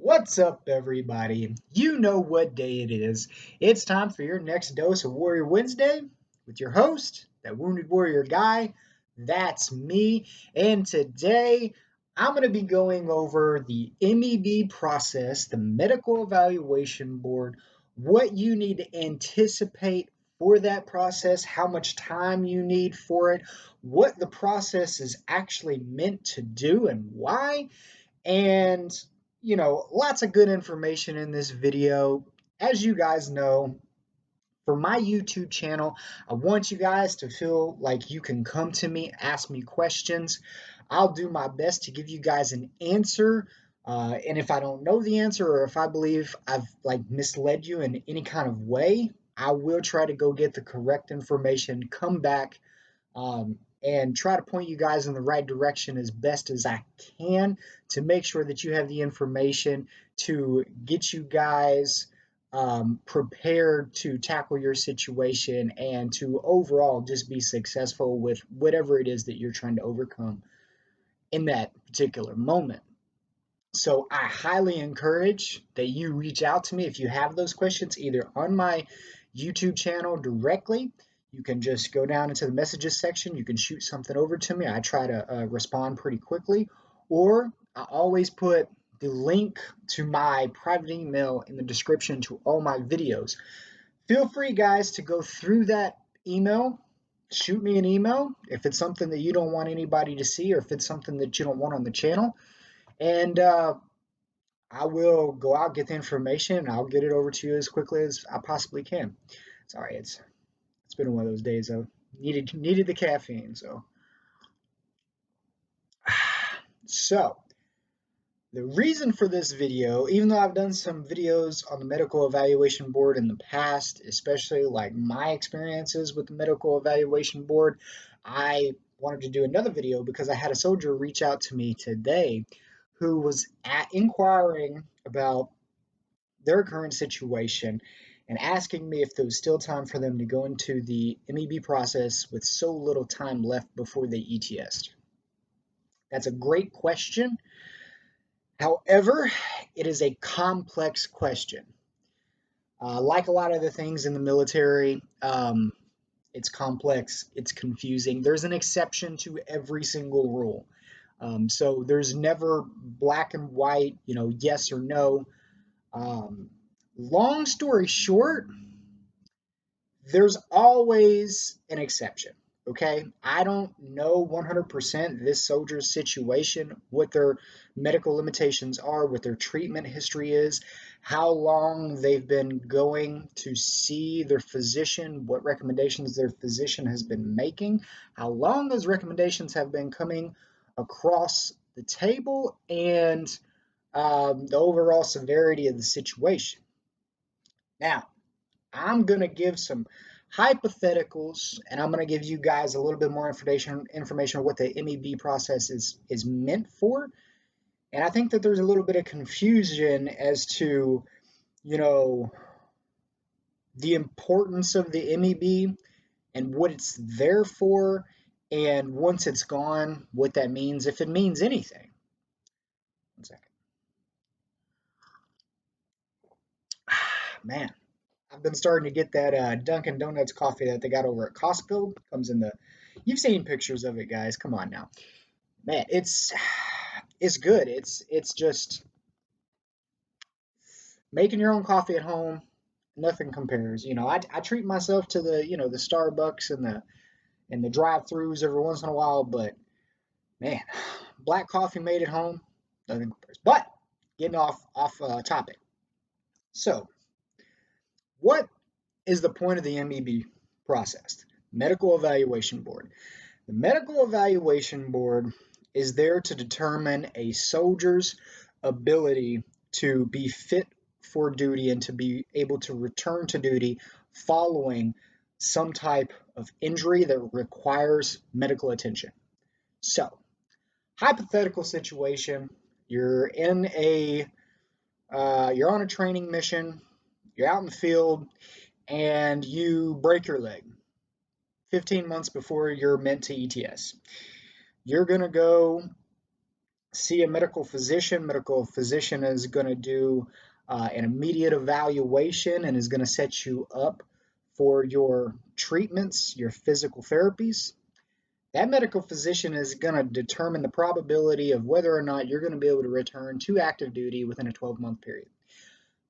What's up, everybody? You know what day it is. It's time for your next dose of Warrior Wednesday with your host, that Wounded Warrior guy. That's me. And today I'm going to be going over the MEB process, the Medical Evaluation Board, what you need to anticipate for that process, how much time you need for it, what the process is actually meant to do, and why. And, lots of good information in this video. As you guys know, for my YouTube channel, I want you guys to feel like you can come to me, ask me questions. I'll do my best to give you guys an answer. And if I don't know the answer, or if I believe I've misled you in any kind of way, I will try to go get the correct information, come back, and try to point you guys in the right direction as best as I can to make sure that you have the information to get you guys prepared to tackle your situation and to overall just be successful with whatever it is that you're trying to overcome in that particular moment. So I highly encourage that you reach out to me if you have those questions, either on my YouTube channel directly. You can just go down into the messages section. You can shoot something over to me. I try to respond pretty quickly. Or I always put the link to my private email in the description to all my videos. Feel free, guys, to go through that email. Shoot me an email if it's something that you don't want anybody to see, or if it's something that you don't want on the channel. And I will go out, get the information, and I'll get it over to you as quickly as I possibly can. Sorry, it's been one of those days. I needed the caffeine. So the reason for this video, even though I've done some videos on the medical evaluation board in the past, especially like my experiences with the medical evaluation board, I wanted to do another video because I had a soldier reach out to me today who was inquiring about their current situation and asking me if there was still time for them to go into the MEB process with so little time left before they ETS'd. That's a great question. However, it is a complex question. Like a lot of the things in the military, it's complex, it's confusing. There's an exception to every single rule. So there's never black and white, yes or no. Long story short, there's always an exception. Okay, I don't know 100% this soldier's situation, what their medical limitations are, what their treatment history is, how long they've been going to see their physician, what recommendations their physician has been making, how long those recommendations have been coming across the table, and the overall severity of the situation. Now, I'm going to give some hypotheticals, and I'm going to give you guys a little bit more information on what the MEB process is meant for. And I think that there's a little bit of confusion as to, the importance of the MEB and what it's there for, and once it's gone, what that means, if it means anything. One second. Man, I've been starting to get that Dunkin' Donuts coffee that they got over at Costco. Comes in the, you've seen pictures of it, guys. Come on now, man. It's good. It's just making your own coffee at home. Nothing compares. I treat myself to the Starbucks and the drive-throughs every once in a while, but man, black coffee made at home, nothing compares. But getting off topic. So, what is the point of the MEB process? Medical Evaluation Board. The Medical Evaluation Board is there to determine a soldier's ability to be fit for duty and to be able to return to duty following some type of injury that requires medical attention. So, hypothetical situation, you're on a training mission, you're out in the field, and you break your leg 15 months before you're meant to ETS. You're going to go see a medical physician. Medical physician is going to do an immediate evaluation and is going to set you up for your treatments, your physical therapies. That medical physician is going to determine the probability of whether or not you're going to be able to return to active duty within a 12-month period.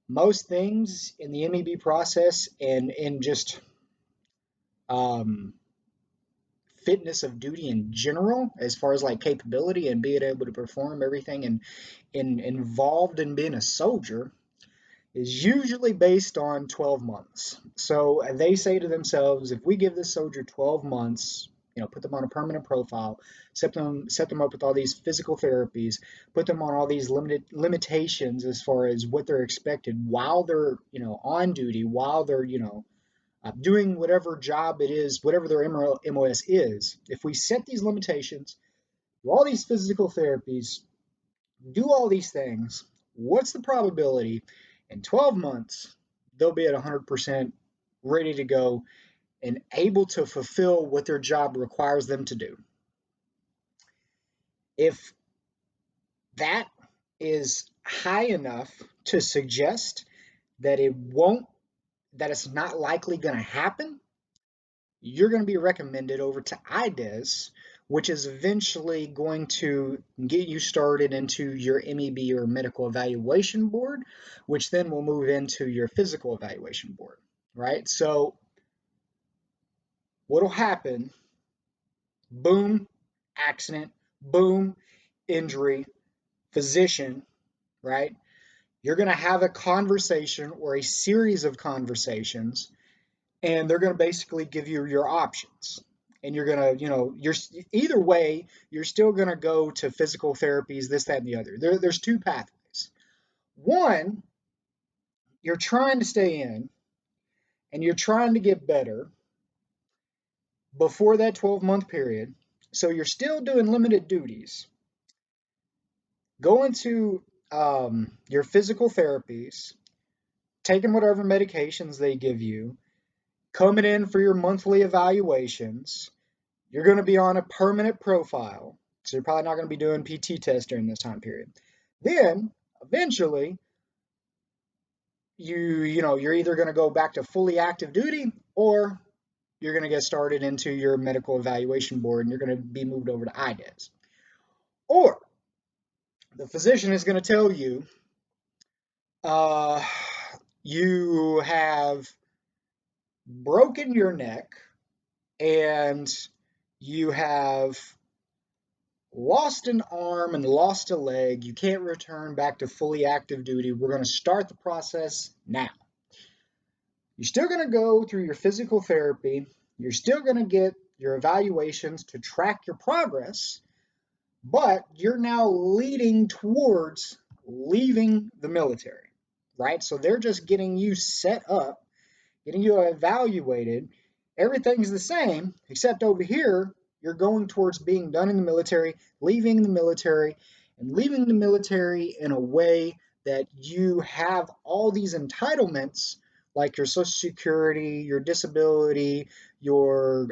Most things in the MEB process and in just um, fitness of duty in general, as far as like capability and being able to perform everything and involved in being a soldier, is usually based on 12 months. So they say to themselves, if we give this soldier 12 months, put them on a permanent profile, set them up with all these physical therapies, put them on all these limitations as far as what they're expected while they're, on duty, while they're, doing whatever job it is, whatever their MOS is. If we set these limitations, do all these physical therapies, do all these things, what's the probability in 12 months they'll be at 100% ready to go and able to fulfill what their job requires them to do? If that is high enough to suggest that that it's not likely going to happen, you're going to be recommended over to IDES, which is eventually going to get you started into your MEB or medical evaluation board, which then will move into your physical evaluation board, right? So what'll happen, boom, accident, boom, injury, physician, right? You're going to have a conversation or a series of conversations, and they're going to basically give you your options. And you're going to, you're either way, you're still going to go to physical therapies, this, that, and the other. There's two pathways. One, you're trying to stay in and you're trying to get better before that 12-month period. So you're still doing limited duties, going to your physical therapies, taking whatever medications they give you, coming in for your monthly evaluations. You're going to be on a permanent profile, so you're probably not going to be doing PT tests during this time period. Then, eventually, you're either going to go back to fully active duty, or you're going to get started into your medical evaluation board and you're going to be moved over to IDES. Or the physician is going to tell you, uh, you have broken your neck and you have lost an arm and lost a leg. You can't return back to fully active duty. We're going to start the process now. You're still going to go through your physical therapy. You're still going to get your evaluations to track your progress, but you're now leading towards leaving the military, right? So they're just getting you set up, getting you evaluated. Everything's the same, except over here, you're going towards being done in the military, leaving the military, and leaving the military in a way that you have all these entitlements, like your Social Security, your disability, your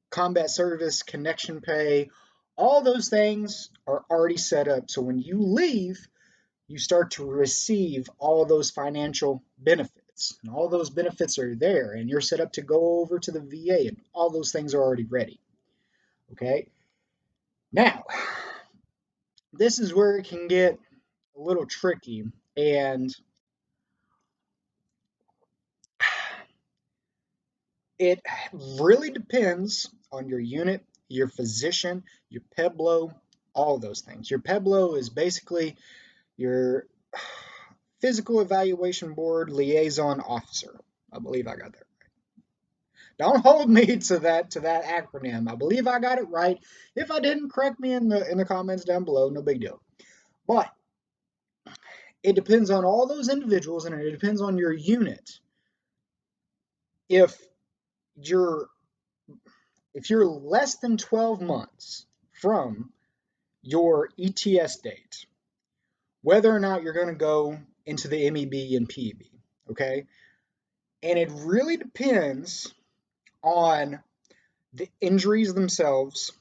combat service connection pay. All those things are already set up. So when you leave, you start to receive all those financial benefits. And all those benefits are there, and you're set up to go over to the VA, and all those things are already ready. Okay? Now, this is where it can get a little tricky, and it really depends on your unit, your physician, your PEBLO, all those things. Your PEBLO is basically your physical evaluation board liaison officer. I believe I got that. Don't hold me to that acronym. I believe I got it right. If I didn't, correct me in the comments down below. No big deal. But it depends on all those individuals, and it depends on your unit. If you're less than 12 months from your ETS date, whether or not you're going to go into the MEB and PEB, okay? And it really depends on the injuries themselves,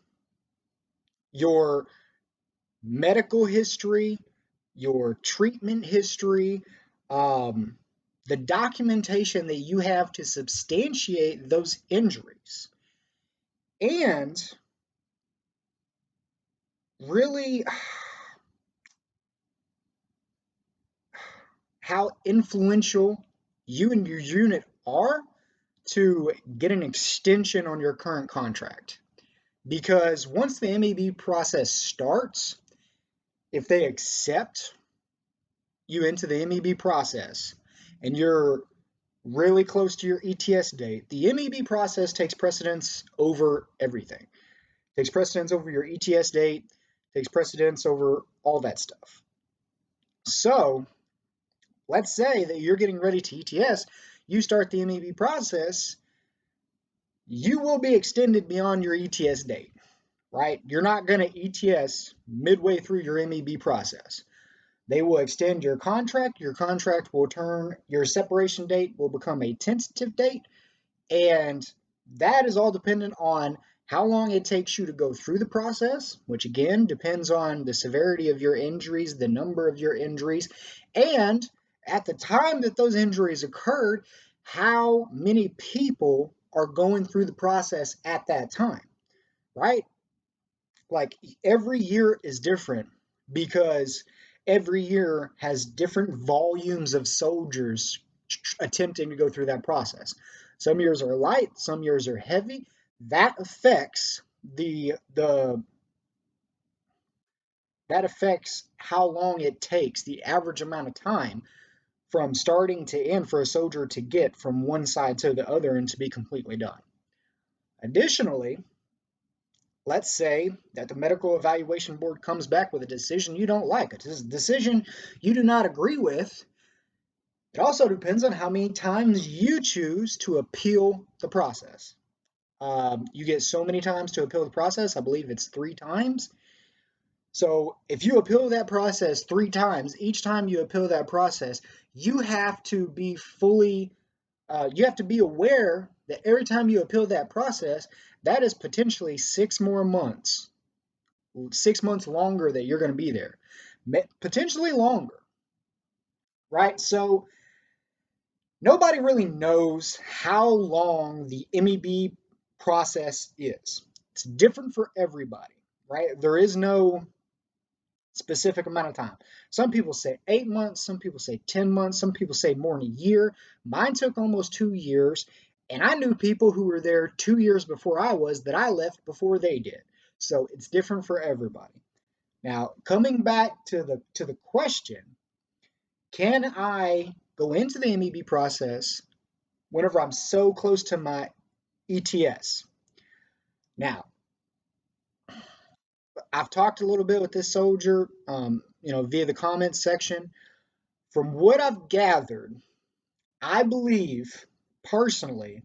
your medical history, your treatment history, um, the documentation that you have to substantiate those injuries, and really how influential you and your unit are to get an extension on your current contract. Because once the MEB process starts, if they accept you into the MEB process and you're really close to your ETS date, the MEB process takes precedence over everything. Takes precedence over your ETS date, takes precedence over all that stuff. So let's say that you're getting ready to ETS, you start the MEB process, you will be extended beyond your ETS date, right? You're not going to ETS midway through your MEB process. They will extend your contract will turn, your separation date will become a tentative date, and that is all dependent on how long it takes you to go through the process, which again depends on the severity of your injuries, the number of your injuries, and at the time that those injuries occurred, how many people are going through the process at that time, right? Like every year is different because every year has different volumes of soldiers attempting to go through that process. Some years are light, some years are heavy. That affects the that affects how long it takes, the average amount of time from starting to end for a soldier to get from one side to the other and to be completely done. Additionally, let's say that the medical evaluation board comes back with a decision you don't like, a decision you do not agree with. It also depends on how many times you choose to appeal the process. You get so many times to appeal the process. I believe it's 3 times. So if you appeal that process 3 times, each time you appeal that process, you have to be you have to be aware that every time you appeal that process, that is potentially 6 more months, 6 months longer that you're going to be there, potentially longer, right? So nobody really knows how long the MEB process is. It's different for everybody, right? There is no specific amount of time. Some people say 8 months, some people say 10 months, some people say more than a year. Mine took almost 2 years, and I knew people who were there 2 years before I was that I left before they did. So it's different for everybody. Now, coming back to the question, can I go into the MEB process whenever I'm so close to my ETS? Now, I've talked a little bit with this soldier, via the comments section. From what I've gathered, I believe personally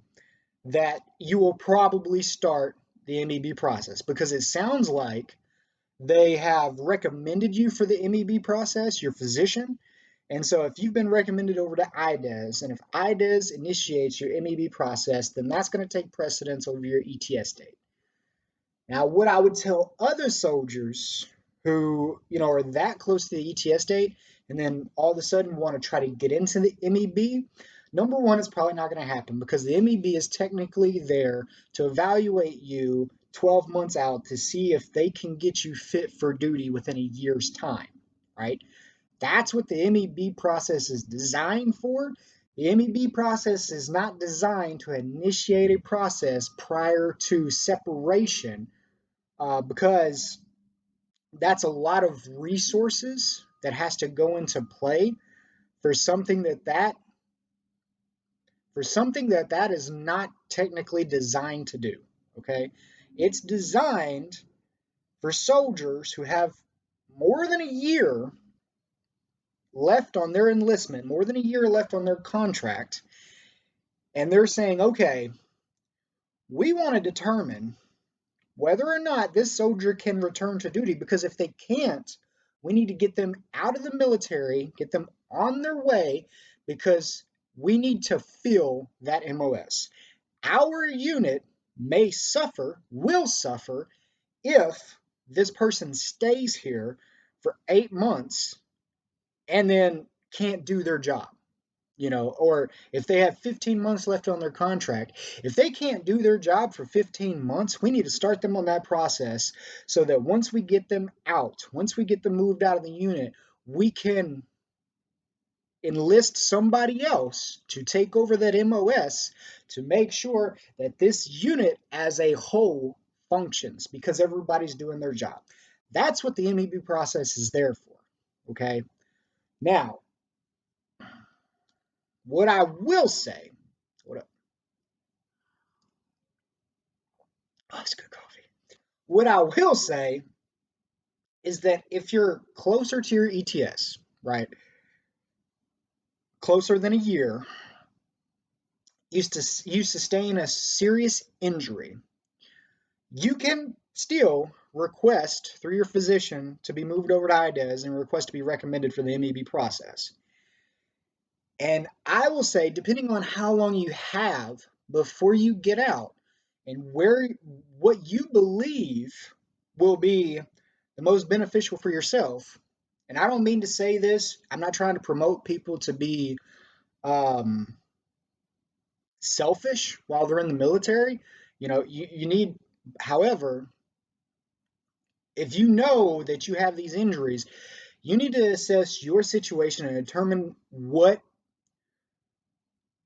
that you will probably start the MEB process because it sounds like they have recommended you for the MEB process, your physician. And so if you've been recommended over to IDES, and if IDES initiates your MEB process, then that's going to take precedence over your ETS date. Now, what I would tell other soldiers who, are that close to the ETS date and then all of a sudden want to try to get into the MEB, number one, it's probably not going to happen because the MEB is technically there to evaluate you 12 months out to see if they can get you fit for duty within a year's time, right? That's what the MEB process is designed for. The MEB process is not designed to initiate a process prior to separation because that's a lot of resources that has to go into play for something that is not technically designed to do. Okay, it's designed for soldiers who have more than a year left on their enlistment, more than a year left on their contract, and they're saying, okay, we want to determine whether or not this soldier can return to duty, because if they can't, we need to get them out of the military, get them on their way, because we need to fill that MOS. Our unit will suffer if this person stays here for 8 months and then can't do their job, or if they have 15 months left on their contract, if they can't do their job for 15 months, we need to start them on that process so that once we get them out, once we get them moved out of the unit, we can enlist somebody else to take over that MOS to make sure that this unit as a whole functions because everybody's doing their job. That's what the MEB process is there for. Okay. Now, what I will say, what up? Oh, it's good coffee. What I will say is that if you're closer to your ETS, right, closer than a year, you sustain a serious injury, you can still request through your physician to be moved over to IDES and request to be recommended for the MEB process. And I will say, depending on how long you have before you get out and what you believe will be the most beneficial for yourself. And I don't mean to say this, I'm not trying to promote people to be um, selfish while they're in the military. You need, however, if you know that you have these injuries, you need to assess your situation and determine what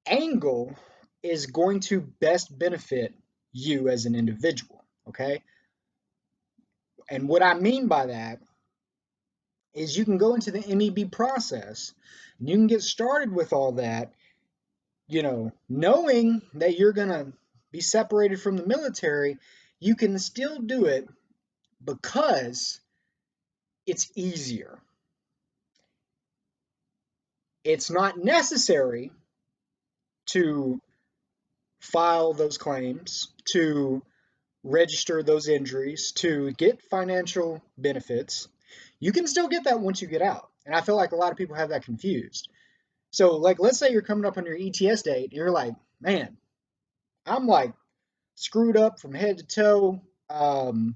angle is going to best benefit you as an individual. Okay. And what I mean by that is you can go into the MEB process and you can get started with all that, knowing that you're going to be separated from the military. You can still do it because it's easier. It's not necessary to file those claims, to register those injuries, to get financial benefits. You can still get that once you get out. And I feel like a lot of people have that confused. So, like, let's say you're coming up on your ETS date, and you're like, man, I'm like screwed up from head to toe. Like, oh,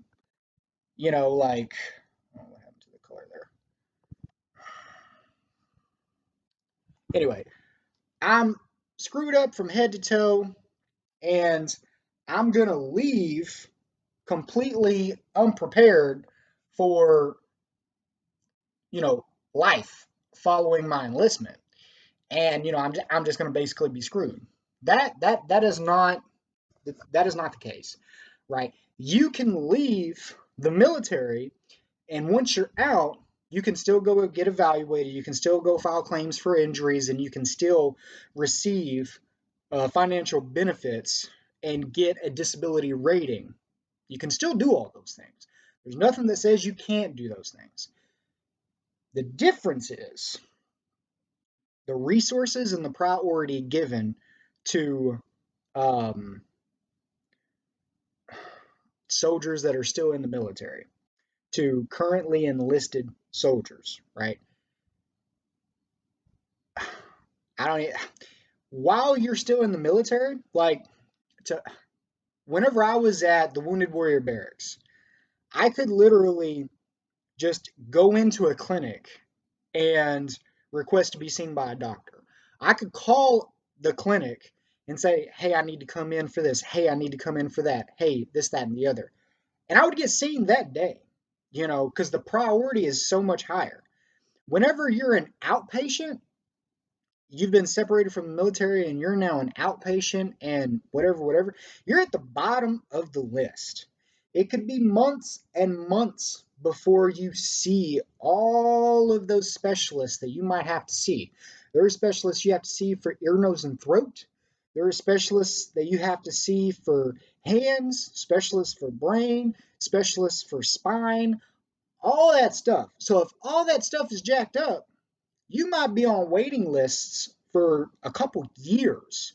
what happened to the color there? Anyway, I'm screwed up from head to toe, and I'm going to leave completely unprepared for, life following my enlistment. And, I'm just going to basically be screwed. That is not the case, right? You can leave the military, and once you're out, you can still go get evaluated. You can still go file claims for injuries, and you can still receive financial benefits and get a disability rating. You can still do all those things. There's nothing that says you can't do those things. The difference is the resources and the priority given to um, soldiers that are still in the military, to currently enlisted soldiers, right? I don't. While you're still in the military, like, whenever I was at the Wounded Warrior barracks, I could literally just go into a clinic and request to be seen by a doctor. I could call the clinic and say, hey, I need to come in for this. Hey, I need to come in for that. Hey, this, that, and the other. And I would get seen that day, because the priority is so much higher. Whenever you're an outpatient, you've been separated from the military and you're now an outpatient and whatever, you're at the bottom of the list. It could be months and months before you see all of those specialists that you might have to see. There are specialists you have to see for ear, nose, and throat. There are specialists that you have to see for hands, specialists for brain, specialists for spine, all that stuff. So if all that stuff is jacked up, you might be on waiting lists for a couple years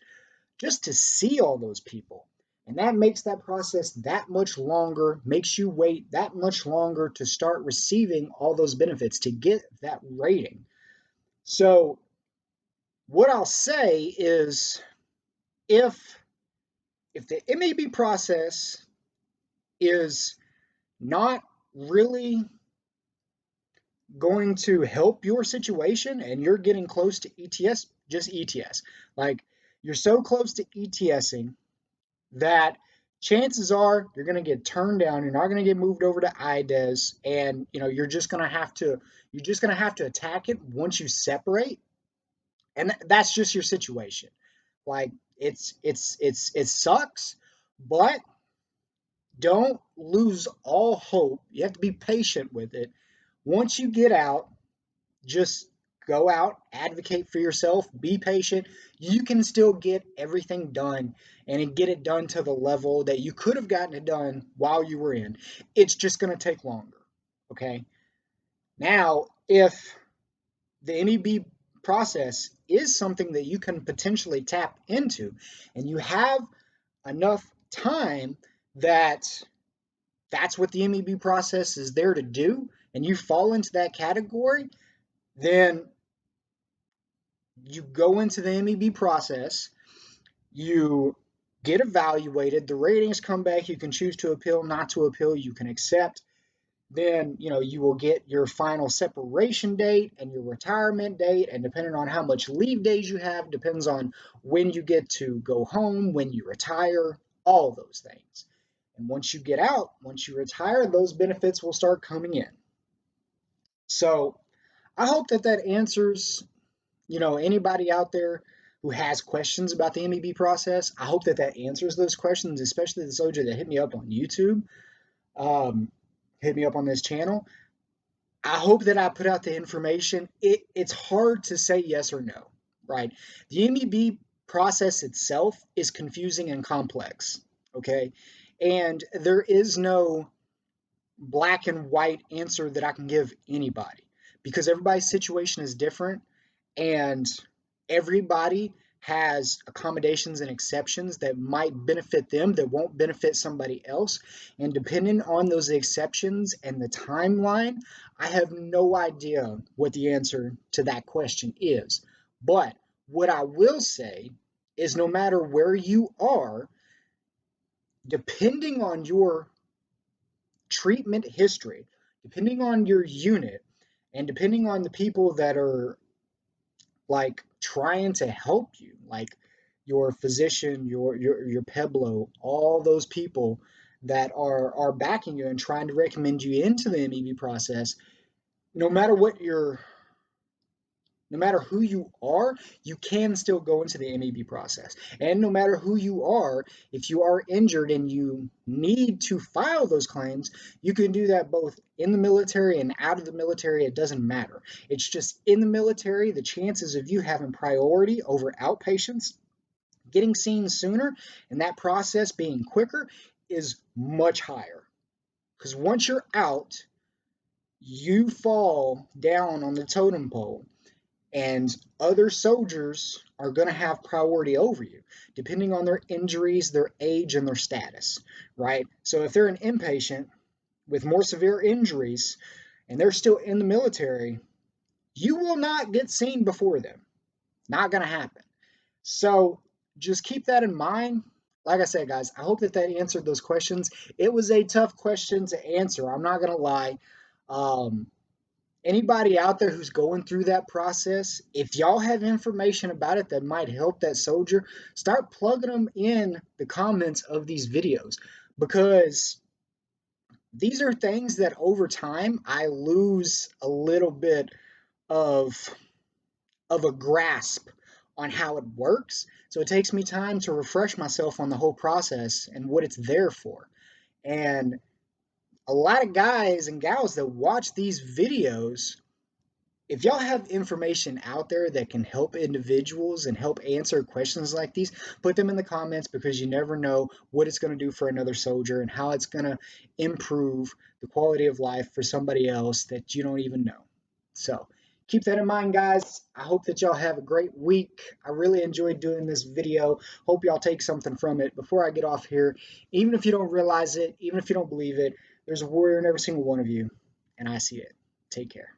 just to see all those people. And that makes that process that much longer, makes you wait that much longer to start receiving all those benefits, to get that rating. So, what I'll say is if the MEB process is not really going to help your situation and you're getting close to ETS, just ETS. Like you're so close to ETSing that chances are you're going to get turned down. You're not going to get moved over to IDES, and you're just going to have to attack it once you separate, and that's just your situation. Like it sucks, but don't lose all hope. You have to be patient with it. Once you get out, just go out, advocate for yourself, be patient. You can still get everything done and get it done to the level that you could have gotten it done while you were in. It's just going to take longer. Okay. Now, if the MEB process is something that you can potentially tap into and you have enough time that that's what the MEB process is there to do, and you fall into that category, then you go into the MEB process, you get evaluated, the ratings come back, you can choose to appeal, not to appeal, you can accept. Then, you will get your final separation date and your retirement date, and depending on how much leave days you have, depends on when you get to go home, when you retire, all those things. And once you get out, once you retire, those benefits will start coming in. So I hope that answers anybody out there who has questions about the MEB process. I hope that answers those questions, especially the soldier that hit me up on YouTube, um, hit me up on this channel. I hope that I put out the information. It's hard to say yes or no, right? The MEB process itself is confusing and complex, okay? And there is no black and white answer that I can give anybody because everybody's situation is different and everybody has accommodations and exceptions that might benefit them that won't benefit somebody else. And depending on those exceptions and the timeline, I have no idea what the answer to that question is. But what I will say is no matter where you are, depending on your treatment history, depending on your unit, and depending on the people that are like trying to help you, like your physician, your Peblo, all those people that are backing you and trying to recommend you into the MEB process, no matter what your no matter who you are, you can still go into the MEB process. And no matter who you are, if you are injured and you need to file those claims, you can do that both in the military and out of the military. It doesn't matter. It's just in the military, the chances of you having priority over outpatients, getting seen sooner, and that process being quicker is much higher. Because once you're out, you fall down on the totem pole and other soldiers are going to have priority over you depending on their injuries, their age, and their status, right? So if they're an inpatient with more severe injuries and they're still in the military, you will not get seen before them. Not going to happen. So just keep that in mind. Like I said, guys, I hope that answered those questions. It was a tough question to answer. I'm not going to lie. Um, Anybody out there who's going through that process, if y'all have information about it that might help that soldier, start plugging them in the comments of these videos, because these are things that over time I lose a little bit of a grasp on how it works. So it takes me time to refresh myself on the whole process and what it's there for. And a lot of guys and gals that watch these videos, if y'all have information out there that can help individuals and help answer questions like these, put them in the comments, because you never know what it's going to do for another soldier and how it's going to improve the quality of life for somebody else that you don't even know. So keep that in mind, guys. I hope that y'all have a great week. I really enjoyed doing this video. Hope y'all take something from it. Before I get off here, even if you don't realize it, even if you don't believe it, there's a warrior in every single one of you, and I see it. Take care.